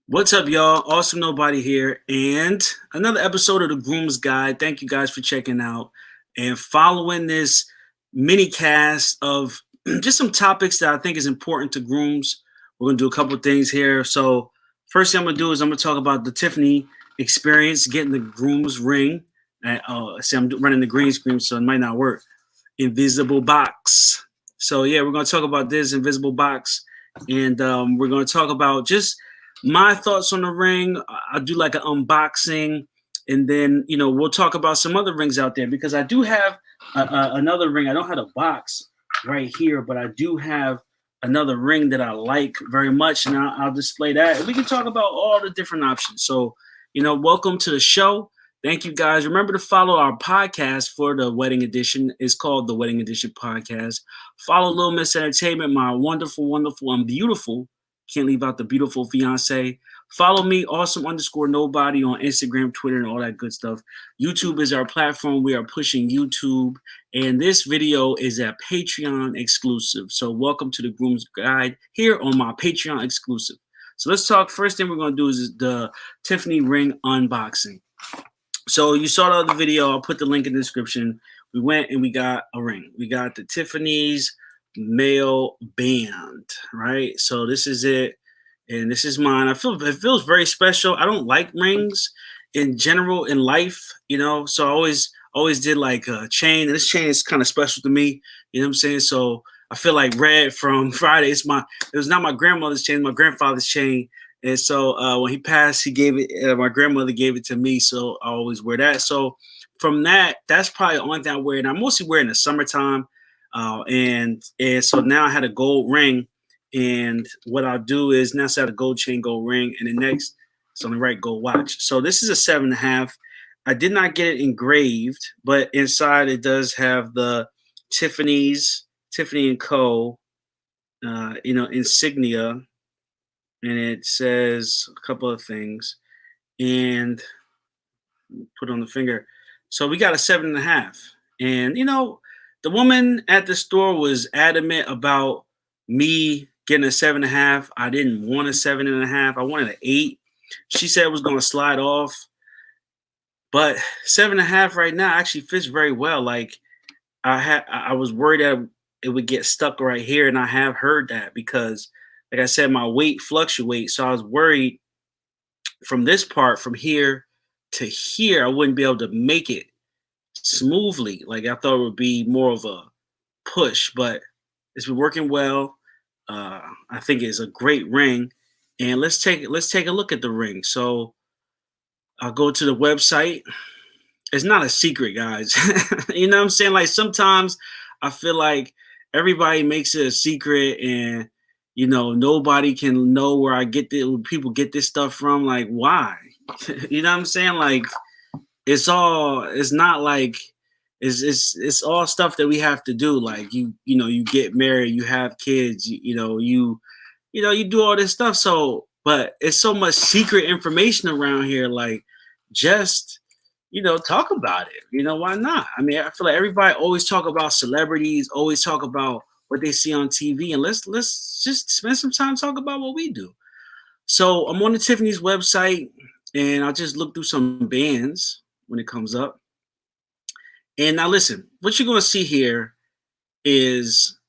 What's up, y'all? Awesome Nobody here, and another episode of the Grooms Guide. Thank you guys for checking out and following this mini cast of just some topics that I think is important to grooms. We're gonna do a couple of things here. So, first thing I'm gonna do is I'm gonna talk about the Tiffany experience, getting the groom's ring. See, I'm running the green screen, so it might not work. Invisible box. So yeah, we're gonna talk about this invisible box, and we're gonna talk about just my thoughts on the ring. I'll do like an unboxing, and then we'll talk about some other rings out there because I do have another ring. I don't have a box right here, but I do have another ring that I like very much, and I'll display that. And we can talk about all the different options. So, welcome to the show. Thank you guys. Remember to follow our podcast for the wedding edition. It's called the Wedding Edition Podcast. Follow Little Miss Entertainment, my wonderful, wonderful, and beautiful, can't leave out the beautiful fiance. Follow me, awesome underscore nobody on Instagram, Twitter, and all that good stuff. YouTube is our platform. We are pushing YouTube. And this video is a Patreon exclusive. So welcome to the Groom's Guide here on my Patreon exclusive. So let's talk. First thing we're going to do is the Tiffany ring unboxing. So you saw the other video. I'll put the link in the description. We went and we got a ring. We got the Tiffany's male band, right? So this is it, and this is mine. It feels very special. I don't like rings in general in life, So I always did like a chain, and this chain is kind of special to me. You know what I'm saying? So I feel like Red from Friday. It was not my grandmother's chain, my grandfather's chain. And so when he passed, he gave it. My grandmother gave it to me, so I always wear that. So from that's probably the only thing I wear. And I mostly wear in the summertime. And so now I had a gold ring, and what I'll do is now I have a gold chain, gold ring, and the next it's on the right gold watch. So this is a 7.5. I did not get it engraved, but inside it does have the Tiffany and Co. Insignia, and it says a couple of things, and put on the finger. So we got a 7.5, and the woman at the store was adamant about me getting a 7.5. I didn't want a 7.5. I wanted an 8. She said it was going to slide off, but 7.5 right now actually fits very well. Like I was worried that it would get stuck right here, and I have heard that because, like I said, my weight fluctuates. So I was worried from this part from here to here, I wouldn't be able to make it smoothly. Like I thought it would be more of a push, but it's been working well. I think it's a great ring, and let's take a look at the ring. So I'll go to the website. It's not a secret, guys. You know what I'm saying? Like sometimes I feel like everybody makes it a secret, and nobody can know where where people get this stuff from. Like why? You know what I'm saying? Like it's not like it's all stuff that we have to do. Like you get married, you have kids, you do all this stuff. So but it's so much secret information around here. Like just talk about it. Why not? I mean, I feel like everybody always talk about celebrities, always talk about what they see on TV, and let's just spend some time talk about what we do. So I'm on the Tiffany's website, and I'll just look through some bands when it comes up. And now listen, what you're gonna see here is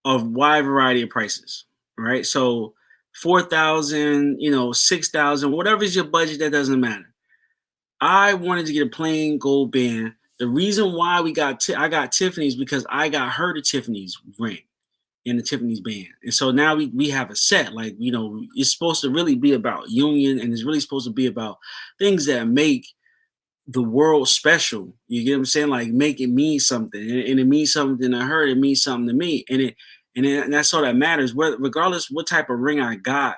a wide variety of prices, right? So 4,000, 6,000, whatever's your budget, that doesn't matter. I wanted to get a plain gold band. The reason why I got Tiffany's because I got her the Tiffany's ring and the Tiffany's band. And so now we have a set. Like, it's supposed to really be about union, and it's really supposed to be about things that make the world special. You get what I'm saying? Like make it mean something. And it means something to her, it means something to me. And that's all that matters. Regardless what type of ring I got,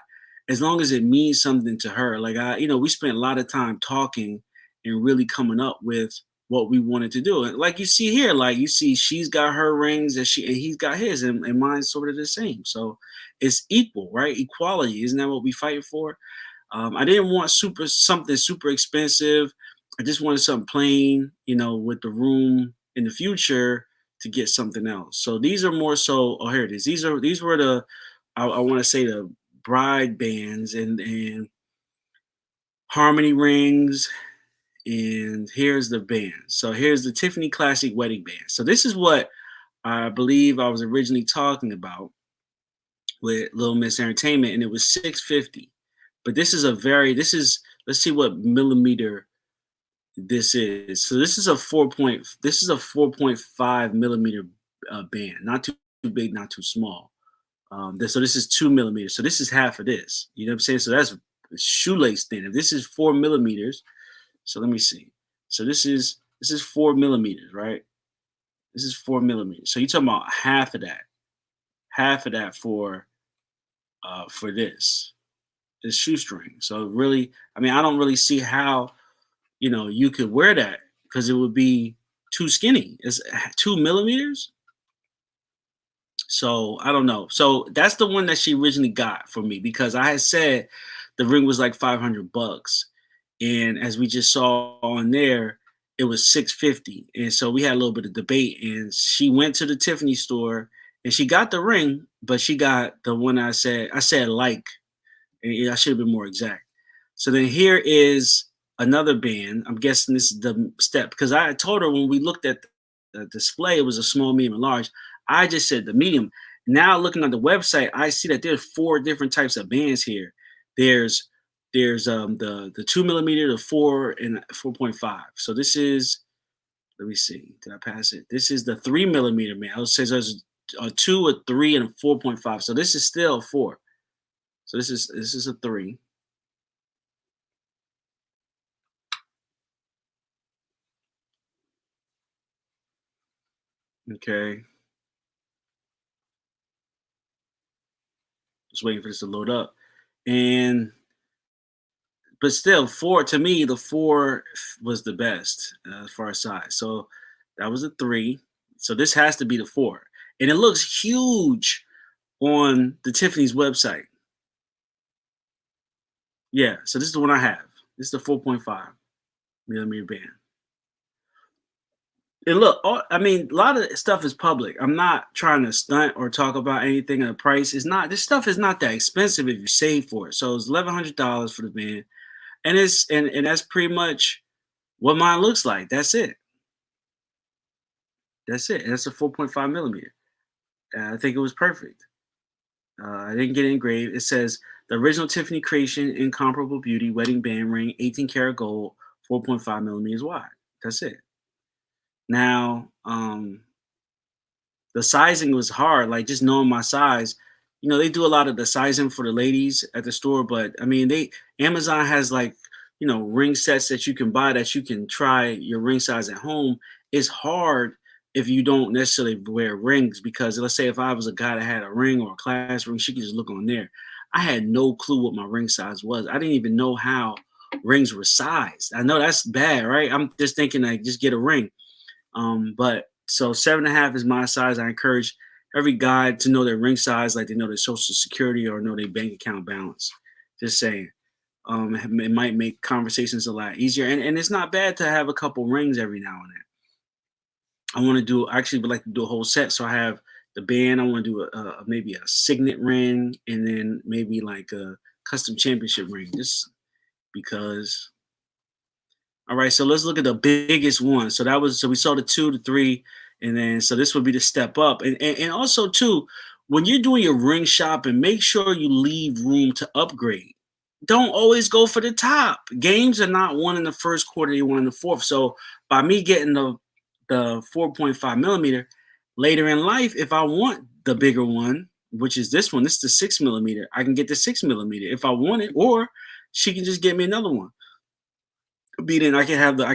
as long as it means something to her. Like we spent a lot of time talking and really coming up with what we wanted to do. And like you see here, like you see she's got her rings and he's got his, and mine's sort of the same. So it's equal, right? Equality. Isn't that what we fighting for? I didn't want something super expensive. I just wanted something plain, with the room in the future to get something else. So these are more so. Oh, here it is. These were the I want to say the bride bands, and harmony rings, and here's the band. So here's the Tiffany Classic Wedding Band. So this is what I believe I was originally talking about with Little Miss Entertainment, and it was 650. But this is, let's see what millimeter this is. So this is a 4.5 millimeter band, not too big, not too small. So this is 2 millimeters. So this is half of this. You know what I'm saying? So that's shoelace thin. If this is 4 millimeters, so let me see. So this is 4 millimeters, right? This is 4 millimeters. So you're talking about half of that for this shoestring. So really, I mean, I don't really see how you could wear that because it would be too skinny. It's 2 millimeters. So I don't know. So that's the one that she originally got for me because I had said the ring was like $500, and as we just saw on there, it was 650. And so we had a little bit of debate, and she went to the Tiffany store and she got the ring, but she got the one I said like, and I should have been more exact. So then here is another band. I'm guessing this is the step because I told her when we looked at the display, it was a small, medium, and large. I just said the medium. Now looking on the website, I see that there's four different types of bands here. There's the 2 millimeter, the 4, and 4.5. So this is, let me see, did I pass it? This is the 3 millimeter man. I would say there's a 2, a 3, and a 4.5. So this is still a 4. So this is a 3. Okay. Just waiting for this to load up. And but still, 4 to me, the 4 was the best as far as size. So that was a 3. So this has to be the 4. And it looks huge on the Tiffany's website. Yeah, so this is the one I have. This is the 4.5 millimeter band. And look, I mean, a lot of stuff is public. I'm not trying to stunt or talk about anything. The price is not. This stuff is not that expensive if you save for it. So it's $1,100 for the band, and and that's pretty much what mine looks like. That's it. That's it. And that's a 4.5 millimeter. I think it was perfect. I didn't get it engraved. It says the original Tiffany creation, incomparable beauty, wedding band ring, 18 karat gold, 4.5 millimeters wide. That's it. Now, the sizing was hard, like just knowing my size. They do a lot of the sizing for the ladies at the store, but I mean, Amazon has like, ring sets that you can buy that you can try your ring size at home. It's hard if you don't necessarily wear rings because let's say if I was a guy that had a ring or a class ring, she could just look on there. I had no clue what my ring size was. I didn't even know how rings were sized. I know that's bad, right? I'm just thinking like just get a ring. But so 7.5 is my size. I encourage every guy to know their ring size, like they know their social security or know their bank account balance. Just saying. It might make conversations a lot easier. And it's not bad to have a couple rings every now and then. I actually would like to do a whole set. So I have the band. I want to do maybe a signet ring and then maybe like a custom championship ring. Just because. All right, so let's look at the biggest one. So we saw the 2, the 3, and then so this would be the step up. And also too, when you're doing your ring shopping, make sure you leave room to upgrade. Don't always go for the top. Games are not won in the first quarter, you won in the fourth. So by me getting the 4.5 millimeter later in life, if I want the bigger one, which is this one, this is the 6 millimeter, I can get the 6 millimeter if I want it, or she can just get me another one. Beat it, I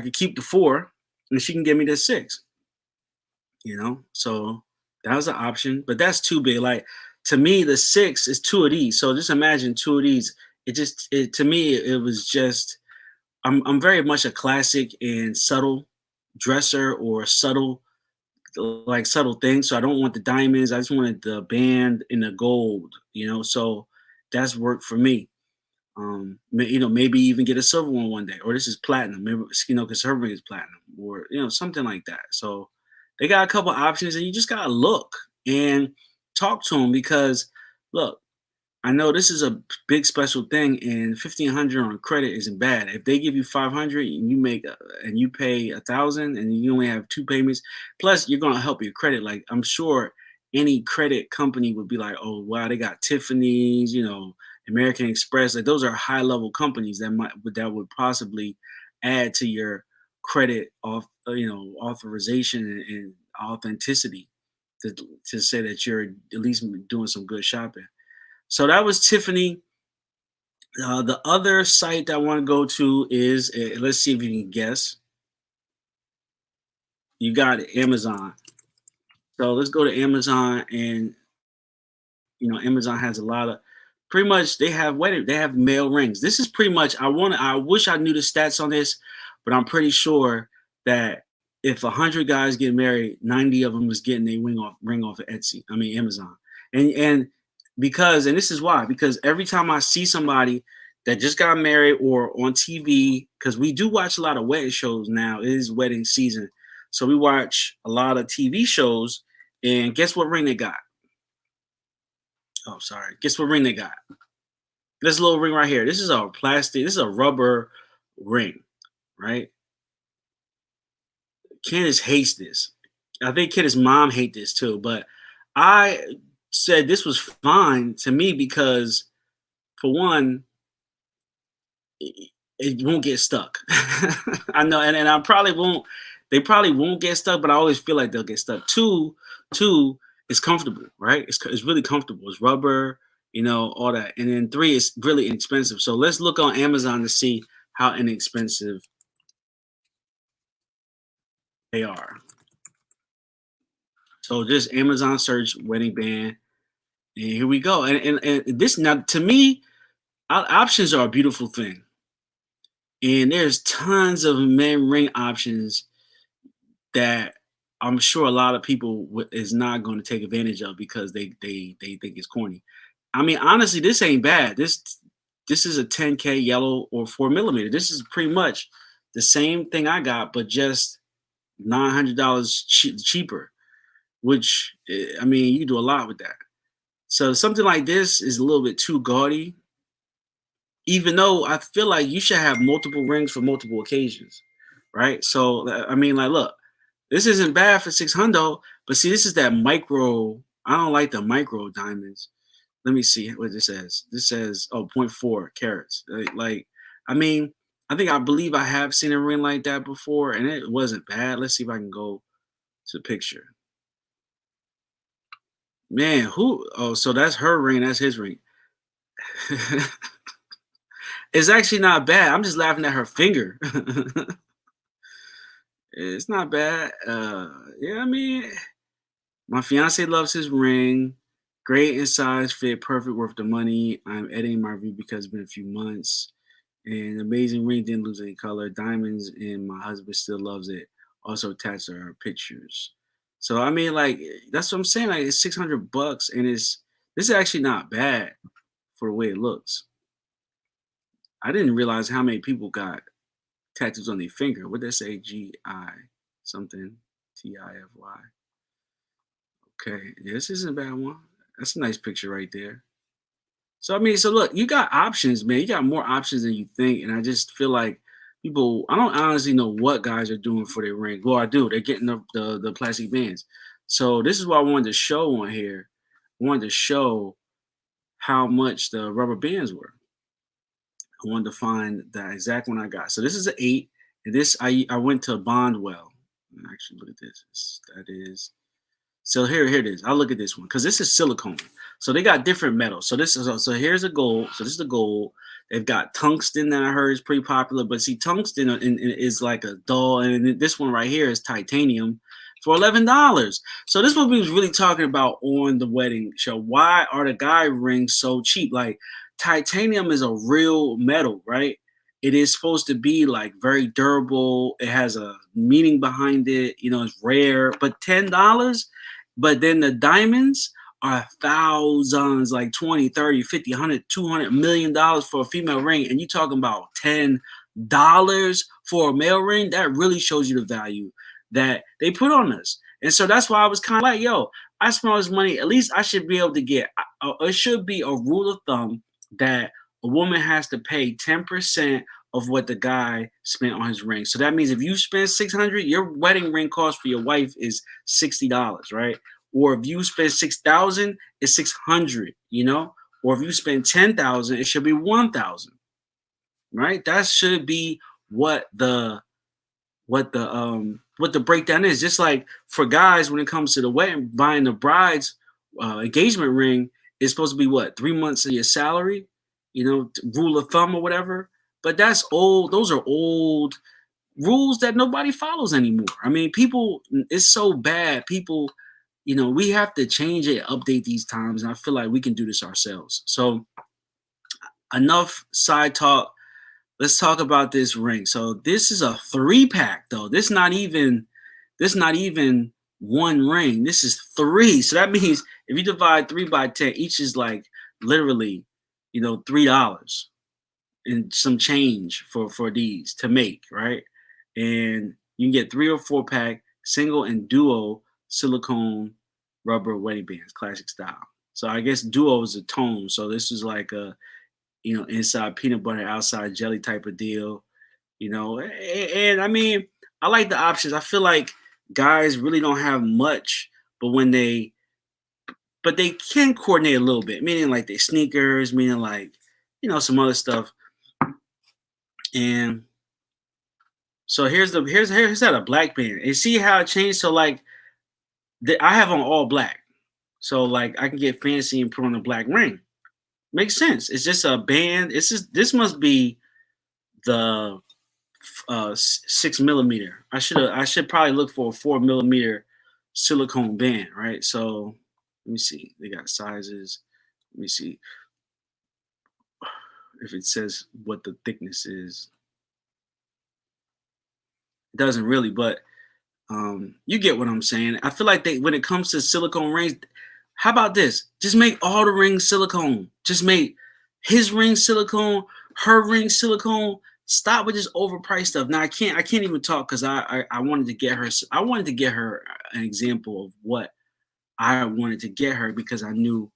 could keep the 4 and she can give me the 6. So that was an option, but that's too big. Like to me, the 6 is 2 of these. So just imagine 2 of these. It to me, it was just I'm very much a classic and subtle dresser or subtle things. So I don't want the diamonds. I just wanted the band and the gold. So that's worked for me. Maybe even get a silver one day, or this is platinum, maybe, because her ring is platinum, or something like that. So they got a couple options, and you just gotta look and talk to them because look, I know this is a big special thing, and 1,500 on credit isn't bad. If they give you 500 and you make and you pay 1,000 and you only have two payments, plus you're gonna help your credit. Like I'm sure any credit company would be like, oh wow, they got Tiffany's, American Express. Like those are high level companies that would possibly add to your credit authorization and authenticity to say that you're at least doing some good shopping. So that was Tiffany. The other site I want to go to is, let's see if you can guess. You got it, Amazon. So let's go to Amazon, and Amazon has a lot of, pretty much they have male rings. This is pretty much, I wish I knew the stats on this, but I'm pretty sure that if 100 guys get married, 90 of them is getting a ring off of Etsy. I mean Amazon. And because, and this is why, because every time I see somebody that just got married or on TV, because we do watch a lot of wedding shows now. It is wedding season. So we watch a lot of TV shows, and guess what ring they got? Oh, sorry. Guess what ring they got? This little ring right here. This is a plastic. This is a rubber ring, right? Candace hates this. I think Candace's mom hate this too. But I said this was fine to me because, for one, it won't get stuck. I know, and I probably won't. They probably won't get stuck, but I always feel like they'll get stuck. Two, it's comfortable, right? It's really comfortable. It's rubber, all that. And then three, it's really inexpensive. So let's look on Amazon to see how inexpensive they are. So just Amazon search wedding band, and here we go. And this, now to me, options are a beautiful thing. And there's tons of men ring options that I'm sure a lot of people is not going to take advantage of because they think it's corny. I mean, honestly, this ain't bad. This is a 10K yellow or 4 millimeter. This is pretty much the same thing I got, but just $900 cheaper. Which, I mean, you do a lot with that. So something like this is a little bit too gaudy, even though I feel like you should have multiple rings for multiple occasions, right? So I mean, like, look, this isn't bad for 600, but see, this is that micro. I don't like the micro diamonds. Let me see what this says. This says, oh, zero point 0.4 carats. I mean, I believe I have seen a ring like that before, and it wasn't bad. Let's see if I can go to the picture. Man, who? Oh, so that's her ring. That's his ring. It's actually not bad. I'm just laughing at her finger. It's not bad. Yeah, I mean, my fiance loves his ring. Great in size, fit, perfect, worth the money. I'm editing my review because it's been a few months. And amazing ring, didn't lose any color. Diamonds, and my husband still loves it. Also attached to our pictures. So I mean, like, that's what I'm saying. Like, it's $600, and this is actually not bad for the way it looks. I didn't realize how many people got tattoos on their finger. What did they say? GI something TIFY. Okay, yeah, this isn't a bad one. That's a nice picture right there. So I mean, so look, you got options, man. You got more options than you think, and I just feel like people. I don't honestly know what guys are doing for their ring. Well, I do. They're getting the plastic bands. So this is what I wanted to show on here. I wanted to show how much the rubber bands were. I wanted to find the exact one I got. So this is an 8, and this I went to Bondwell. Actually, look at this. That is, so here it is. I'll look at this one because this is silicone. So they got different metals. So this is, so here's a gold. So this is the gold. They've got tungsten that I heard is pretty popular, but see, tungsten is like a dull, and this one right here is titanium for $11. So this is what we was really talking about on the wedding show. Why are the guy rings so cheap? Like, titanium is a real metal, right? It is supposed to be like very durable. It has a meaning behind it. It's rare, but $10. But then the diamonds are thousands, like 20, 30, 50, 100, 200 million dollars for a female ring. And you talking about $10 for a male ring? That really shows you the value that they put on us. And so that's why I was kind of like, yo, I spend all this money. At least I should be able to get. It should be a rule of thumb that a woman has to pay 10% of what the guy spent on his ring. So that means if you spend 600, your wedding ring cost for your wife is $60, right? Or if you spend 6,000, it's 600. Or if you spend 10,000, it should be 1,000, right? That should be what the what the breakdown is. Just like for guys, when it comes to the wedding, buying the bride's engagement ring is supposed to be what, 3 months of your salary, rule of thumb or whatever. But that's old. Those are old rules that nobody follows anymore. I mean, people, it's so bad. People, we have to change it, update these times, and I feel like we can do this ourselves. So enough side talk. Let's talk about this ring. So this is a 3-pack though. This not even one ring. This is three. So that means if you divide 3 by 10, each is like literally, $3 and some change for these to make, right? And you can get 3 or 4-pack, single and duo silicone rubber wedding bands, classic style. So I guess duo is a tone. So this is like a inside peanut butter, outside jelly type of deal, and I mean, I like the options. I feel like guys really don't have much, but but they can coordinate a little bit, meaning like their sneakers, meaning like, some other stuff. And so here's that a black band. And see how it changed? So like I have on all black. So like I can get fancy and put on a black ring. Makes sense. It's just a band. This must be the 6 millimeter. I should probably look for a 4 millimeter silicone band, right? So let me see. They got sizes. Let me see if it says what the thickness is. It doesn't really, but you get what I'm saying. I feel like when it comes to silicone rings, how about this? Just make all the rings silicone. Just make his ring silicone, her ring silicone. Stop with this overpriced stuff. Now I can't even talk because I wanted to get her. I wanted to get her an example of what I wanted to get her because I know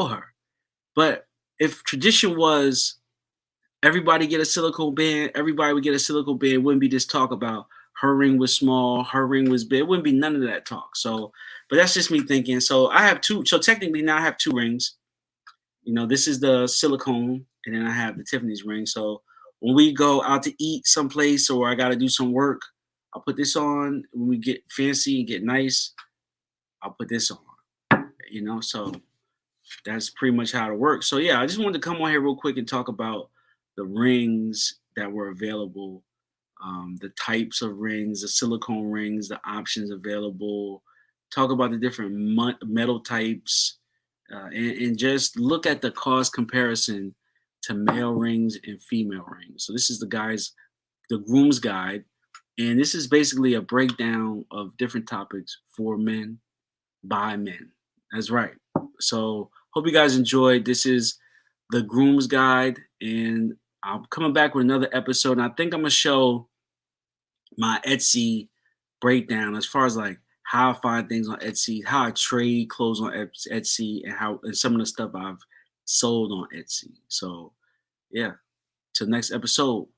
her. But if tradition was everybody get a silicone band, everybody would get a silicone band. It wouldn't be this talk about her ring was small, her ring was big. It wouldn't be none of that talk. So, but that's just me thinking. So I have two. So technically now I have 2 rings. This is the silicone, and then I have the Tiffany's ring. So when we go out to eat someplace or I got to do some work, I'll put this on. When we get fancy and get nice, I'll put this on. So that's pretty much how it works. So yeah, I just wanted to come on here real quick and talk about the rings that were available, the types of rings, the silicone rings, the options available. Talk about the different metal types, and just look at the cost comparison to male rings and female rings. So this is the groom's guide, and this is basically a breakdown of different topics for men by men. That's right. So hope you guys enjoyed. This is the groom's guide, and I'm coming back with another episode. And I think I'm gonna show my Etsy breakdown as far as like how I find things on Etsy, how I trade clothes on Etsy, and some of the stuff I've sold on Etsy. So yeah, till next episode.